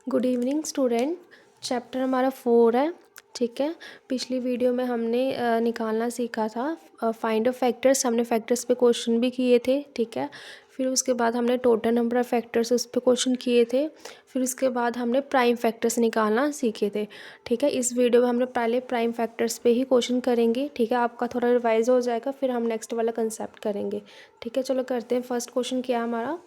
Good evening student. Chapter हमारा 4 है। ठीक है, पिछली वीडियो में हमने निकालना सीखा था फाइंड ऑफ फैक्टर्स। हमने फैक्टर्स पे क्वेश्चन भी किए थे। ठीक है, फिर उसके बाद हमने टोटल नंबर ऑफ फैक्टर्स उस पे क्वेश्चन किए थे। फिर उसके बाद हमने प्राइम फैक्टर्स निकालना सीखे थे। ठीक है, इस वीडियो में हमने पहले प्राइम फैक्टर्स पे ही क्वेश्चन करेंगे। ठीक है, आपका थोड़ा रिवाइज हो जाएगा, फिर हम नेक्स्ट वाला कंसेप्ट करेंगे। ठीक है, चलो करते हैं। फर्स्ट क्वेश्चन क्या है हमारा,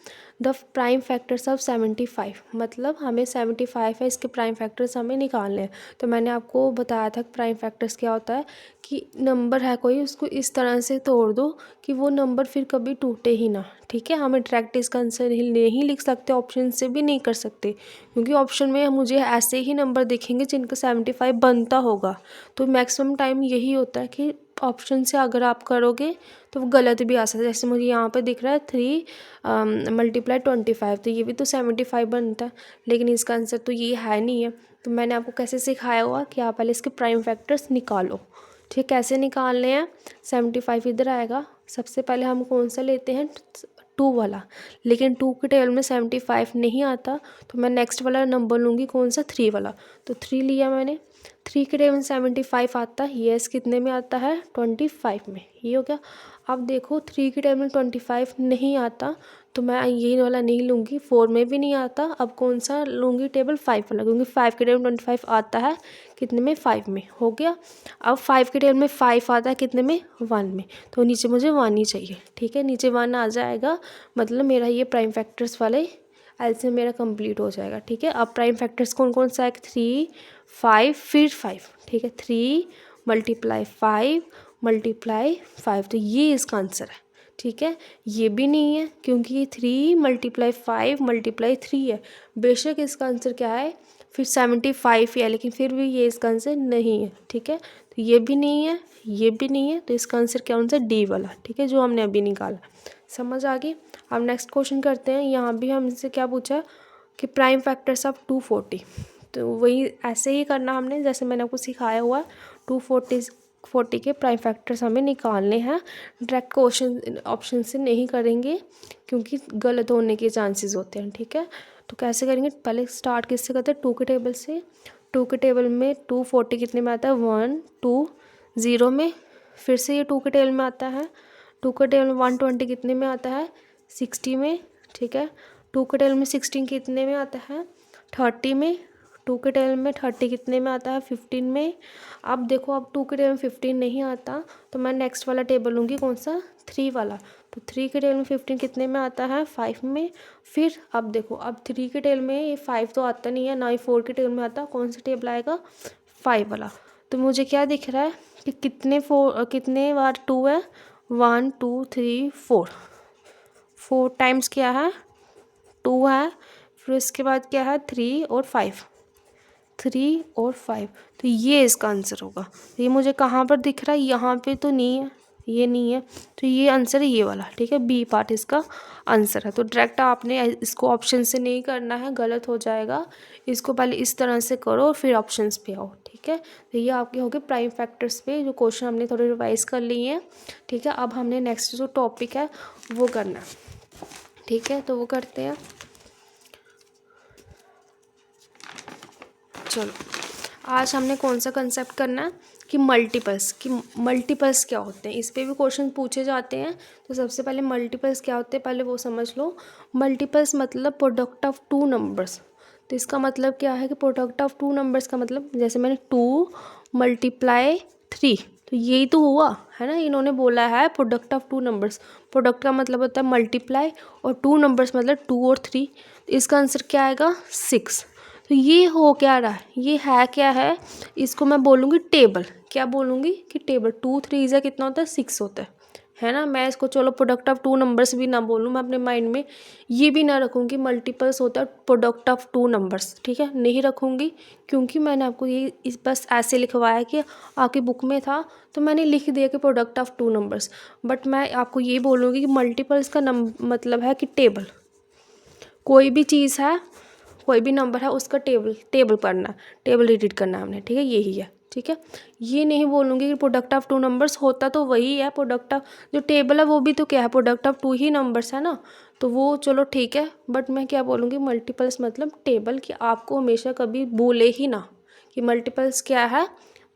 द प्राइम फैक्टर्स ऑफ 75। मतलब हमें 75 है, इसके प्राइम फैक्टर्स हमें निकालने हैं। तो मैंने आपको बताया था प्राइम फैक्टर्स क्या होता है कि नंबर है कोई, उसको इस तरह से तोड़ दो कि वो नंबर फिर कभी टूटे ही ना। ठीक है, हम डायरेक्ट इसका आंसर नहीं लिख सकते, ऑप्शन से भी नहीं कर सकते, क्योंकि ऑप्शन में मुझे ऐसे ही नंबर दिखेंगे जिनका 75 बनता होगा। तो मैक्सिमम टाइम यही होता है कि ऑप्शन से अगर आप करोगे तो वो गलत भी आ सकता है। जैसे मुझे यहाँ पे दिख रहा है 3 × 25, तो ये भी तो 75 बनता है, लेकिन इसका आंसर तो ये है नहीं है। तो मैंने आपको कैसे सिखाया हुआ कि आप पहले इसके प्राइम फैक्टर्स निकालो। ठीक, कैसे निकालने हैं। 75 इधर आएगा, सबसे पहले हम कौन सा लेते हैं, 2 वाला। लेकिन 2 के टेबल में 75 नहीं आता, तो मैं नेक्स्ट वाला नंबर लूँगी कौन सा, 3 वाला। तो 3 लिया मैंने। 3 के टेबल में 75 आता है, यस कितने में आता है, 25 में। ये हो गया। अब देखो 3 के टेबल में 25 नहीं आता, तो मैं ये वाला नहीं लूँगी। 4 में भी नहीं आता, अब कौन सा लूँगी, टेबल 5 वाला, क्योंकि 5 के टेबल में 25 आता है कितने में, 5 में। हो गया। अब 5 के टेबल में 5 आता है कितने में, 1 में। तो नीचे मुझे 1 ही चाहिए। ठीक है, नीचे 1 आ जाएगा, मतलब मेरा ये प्राइम फैक्टर्स वाले एलसीएम मेरा कंप्लीट हो जाएगा। ठीक है, अब प्राइम फैक्टर्स कौन कौन सा है, 3 5 फिर 5। ठीक है, 3 × 5 × 5, तो ये इसका आंसर है। ठीक है, ये भी नहीं है, क्योंकि ये 3 × 5 × 3 है। बेशक इसका आंसर क्या है, फिर 75 है, लेकिन फिर भी ये इसका आंसर नहीं है। ठीक है, तो ये भी नहीं है, ये भी नहीं है, तो इसका आंसर क्या आंसर, डी वाला। ठीक है, जो हमने अभी निकाला। समझ आ गई। अब नेक्स्ट क्वेश्चन करते हैं। यहाँ भी हमसे क्या पूछा कि प्राइम फैक्टर्स ऑफ 240। तो वही ऐसे ही करना हमने, जैसे मैंने आपको सिखाया हुआ। 240 के प्राइम फैक्टर्स हमें निकालने हैं। डायरेक्ट क्वेश्चन ऑप्शन से नहीं करेंगे, क्योंकि गलत होने के चांसेस होते हैं। ठीक है, तो कैसे करेंगे, पहले स्टार्ट किससे करते हैं, 2 के टेबल से। 2 के टेबल में 240 कितने में आता है, 1 2 0 में। फिर से ये 2 के टेबल में आता है। 2 के टेबल में 120 कितने में आता है, 60 में। ठीक है, 2 के टेबल में 16 कितने में आता है, 30 में। 2 के टेबल में 30 कितने में आता है, 15 में। अब देखो, अब 2 के टेबल में 15 नहीं आता, तो मैं नेक्स्ट वाला टेबल लूँगी कौन सा, 3 वाला। तो 3 के टेबल में 15 कितने में आता है, 5 में। फिर अब देखो, अब 3 के टेबल में ये 5 तो आता नहीं है, ना ही 4 के टेबल में आता, कौन सा टेबल आएगा, 5 वाला। तो मुझे क्या दिख रहा है कि कितने बार 2 है, 1 2 3 4। 4 टाइम्स क्या है, 2 है। फिर इसके बाद क्या है, 3 और 5, 3 और 5। तो ये इसका आंसर होगा। ये मुझे कहाँ पर दिख रहा है, यहाँ पे तो नहीं है, ये नहीं है, तो ये आंसर है ये वाला। ठीक है, बी पार्ट इसका आंसर है। तो डायरेक्ट आपने इसको ऑप्शन से नहीं करना है, गलत हो जाएगा। इसको पहले इस तरह से करो, फिर ऑप्शंस पे आओ। ठीक है, तो ये आपके हो गए प्राइम फैक्टर्स पे जो क्वेश्चन हमने थोड़े रिवाइज कर लिए हैं। ठीक है, अब हमने नेक्स्ट जो टॉपिक है वो करना है। ठीक है, तो वो करते हैं। चलो, आज हमने कौन सा कंसेप्ट करना है कि मल्टीपल्स क्या होते हैं। इस पे भी क्वेश्चन पूछे जाते हैं। तो सबसे पहले मल्टीपल्स क्या होते हैं, पहले वो समझ लो। मल्टीपल्स मतलब प्रोडक्ट ऑफ 2 नंबर्स। तो इसका मतलब क्या है कि प्रोडक्ट ऑफ 2 नंबर्स का मतलब, जैसे मैंने 2 × 3, तो यही तो हुआ है ना। इन्होंने बोला है प्रोडक्ट ऑफ 2 नंबर्स। प्रोडक्ट का मतलब होता है मल्टीप्लाई, और 2 नंबर्स मतलब 2 और 3। तो इसका आंसर क्या आएगा, 6। तो ये हो क्या रहा है, ये है क्या है, इसको मैं बोलूँगी टेबल। क्या बोलूँगी कि टेबल। 2 3 ज़ा कितना होता है, 6 होता है ना। मैं इसको चलो प्रोडक्ट ऑफ 2 नंबर्स भी ना बोलूँ, मैं अपने माइंड में ये भी ना रखूँगी मल्टीपल्स होता है प्रोडक्ट ऑफ 2 नंबर्स। ठीक है, नहीं रखूँगी, क्योंकि मैंने आपको ये बस ऐसे लिखवाया कि आपकी बुक में था, तो मैंने लिख दिया कि प्रोडक्ट ऑफ 2 नंबर्स। बट मैं आपको ये बोलूँगी कि मल्टीपल्स का मतलब है कि टेबल। कोई भी चीज़ है, कोई भी नंबर है उसका टेबल पढ़ना, टेबल रीड करना है हमने, ठीक है, यही है, ठीक है। ये नहीं बोलूँगी कि प्रोडक्ट ऑफ टू नंबर्स, होता तो वही है, प्रोडक्ट ऑफ जो टेबल है वो भी तो क्या है, प्रोडक्ट ऑफ टू ही नंबर्स है ना, तो वो चलो ठीक है। बट मैं क्या बोलूँगी, मल्टीपल्स मतलब टेबल, कि आपको हमेशा कभी भूले ही ना कि मल्टीपल्स क्या है,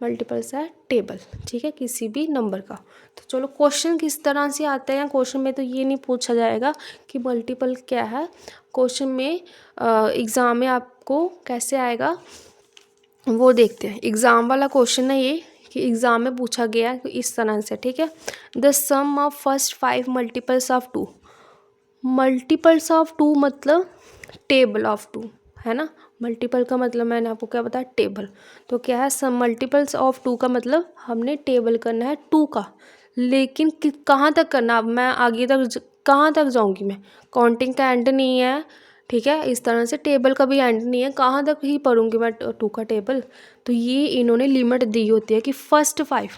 मल्टीपल्स है टेबल, ठीक है, किसी भी नंबर का। तो चलो क्वेश्चन किस तरह से आते हैं, क्वेश्चन में तो ये नहीं पूछा जाएगा कि मल्टीपल क्या है, क्वेश्चन में एग्ज़ाम में आपको कैसे आएगा वो देखते हैं। एग्ज़ाम वाला क्वेश्चन है ये, कि एग्ज़ाम में पूछा गया है इस तरह से, ठीक है। The sum of first 5 multiples of 2, multiples of 2 मतलब टेबल ऑफ 2 है ना, मल्टीपल का मतलब मैंने आपको क्या बताया, टेबल। तो क्या है, सम मल्टीपल्स ऑफ 2 का मतलब हमने टेबल करना है 2 का, लेकिन कहाँ तक करना, अब मैं आगे तक कहाँ तक जाऊँगी, मैं काउंटिंग का एंड नहीं है, ठीक है, इस तरह से टेबल का भी एंड नहीं है, कहाँ तक ही पढ़ूँगी मैं 2 का टेबल। तो ये इन्होंने लिमिट दी होती है कि फर्स्ट 5,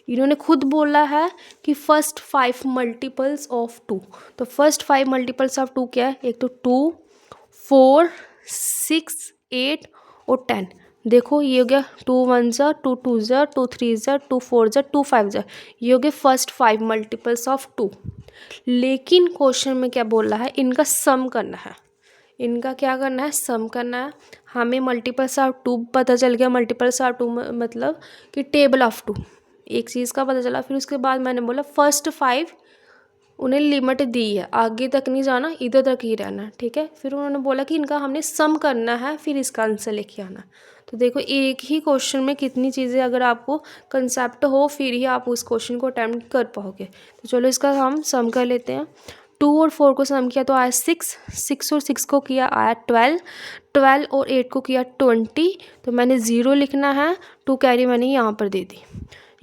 इन्होंने खुद बोला है कि फर्स्ट 5 मल्टीपल्स ऑफ 2। तो फर्स्ट 5 मल्टीपल्स ऑफ 2 क्या है, एक तो 2, 4, 6, 8 और 10। देखो ये हो गया 2 1 ज़ा, 2 2 ज़ा, 2 3 ज़ा, 2 4 ज़ा, 2 5 ज़ा, ये हो गए फर्स्ट 5 मल्टीपल्स ऑफ 2। लेकिन क्वेश्चन में क्या बोल रहा है, इनका सम करना है, इनका क्या करना है, सम करना है। हमें मल्टीपल्स ऑफ 2 पता चल गया, मल्टीपल्स ऑफ 2 मतलब कि टेबल ऑफ 2, एक चीज़ का पता चला। फिर उसके बाद मैंने बोला फर्स्ट 5 उन्हें लिमिट दी है, आगे तक नहीं जाना, इधर तक ही रहना, ठीक है। फिर उन्होंने बोला कि इनका हमने सम करना है, फिर इसका आंसर लेके आना। तो देखो एक ही क्वेश्चन में कितनी चीज़ें, अगर आपको कंसेप्ट हो फिर ही आप उस क्वेश्चन को अटैम्प्ट कर पाओगे। तो चलो इसका हम सम कर लेते हैं। 2 और 4 को सम किया तो आया 6, 6 और 6 को किया आया 12, 12 और 8 को किया 20। तो मैंने 0 लिखना है, 2 कैरी मैंने यहाँ पर दे दी।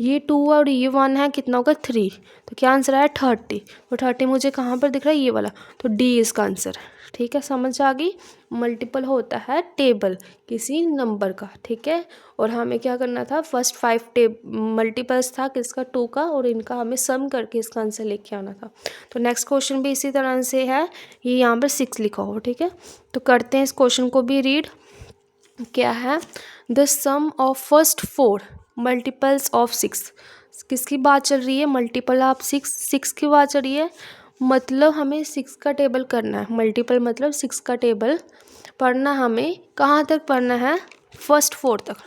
ये 2 और ये 1 है, कितना होगा 3, तो क्या आंसर आया 30। तो 30 मुझे कहाँ पर दिख रहा है, ये वाला, तो डी इसका आंसर है, ठीक है, समझ आ गई। मल्टीपल होता है टेबल किसी नंबर का, ठीक है। और हमें क्या करना था, फर्स्ट 5 मल्टीपल्स था किसका, 2 का, और इनका हमें सम करके इसका आंसर लेके आना था। तो नेक्स्ट क्वेश्चन भी इसी तरह से है, ये यहाँ पर 6 लिखा हो, ठीक है। तो करते हैं इस क्वेश्चन को भी रीड। क्या है, the sum of first 4 multiples of 6, किसकी बात चल रही है, मल्टीपल ऑफ 6, 6 की बात चल रही है, मतलब हमें 6 का टेबल करना है, मल्टीपल मतलब 6 का टेबल पढ़ना, हमें कहाँ तक पढ़ना है, फर्स्ट 4 तक।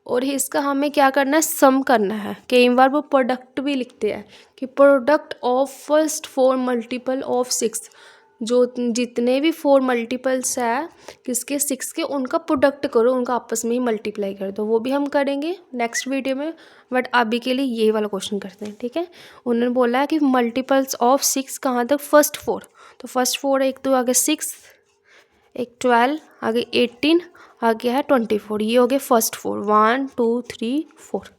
और इसका हमें क्या करना है, सम करना है। कई बार वो प्रोडक्ट भी लिखते हैं कि product of first 4 multiple of 6, जो जितने भी 4 मल्टीपल्स है किसके, 6 के, उनका प्रोडक्ट करो, उनका आपस में ही मल्टीप्लाई कर दो। वो भी हम करेंगे नेक्स्ट वीडियो में, बट अभी के लिए ये वाला क्वेश्चन करते हैं, ठीक है। उन्होंने बोला है कि मल्टीपल्स ऑफ 6 कहाँ तक, फर्स्ट 4। तो फर्स्ट 4 एक तो आगे 6, एक 12, आगे 18, आगे है 24, ये हो गए फर्स्ट 4, 1 2 3 4,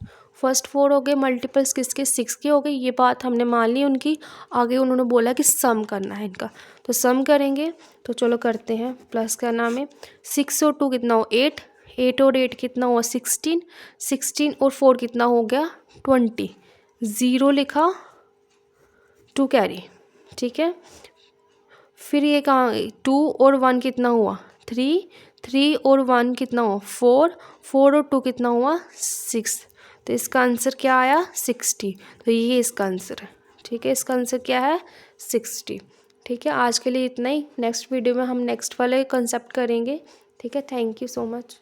फर्स्ट 4 हो गए। मल्टीपल्स किसके, 6 के हो गए, ये बात हमने मान ली उनकी। आगे उन्होंने बोला कि सम करना है इनका, तो सम करेंगे। तो चलो करते हैं, प्लस का नाम है, 6 और 2 कितना हो 8, 8 और 8 कितना हुआ 16, 16 और 4 कितना हो गया 20, 0 लिखा, 2 कैरी, ठीक है। फिर ये कहाँ, 2 और 1 कितना हुआ 3, 3 और 1 कितना हुआ 4, 4 और 2 कितना हुआ 6। तो इसका आंसर क्या आया 60। तो ये इसका आंसर है, ठीक है, इसका आंसर क्या है 60, ठीक है। आज के लिए इतना ही, नेक्स्ट वीडियो में हम नेक्स्ट वाले कंसेप्ट करेंगे, ठीक है। Thank you so much.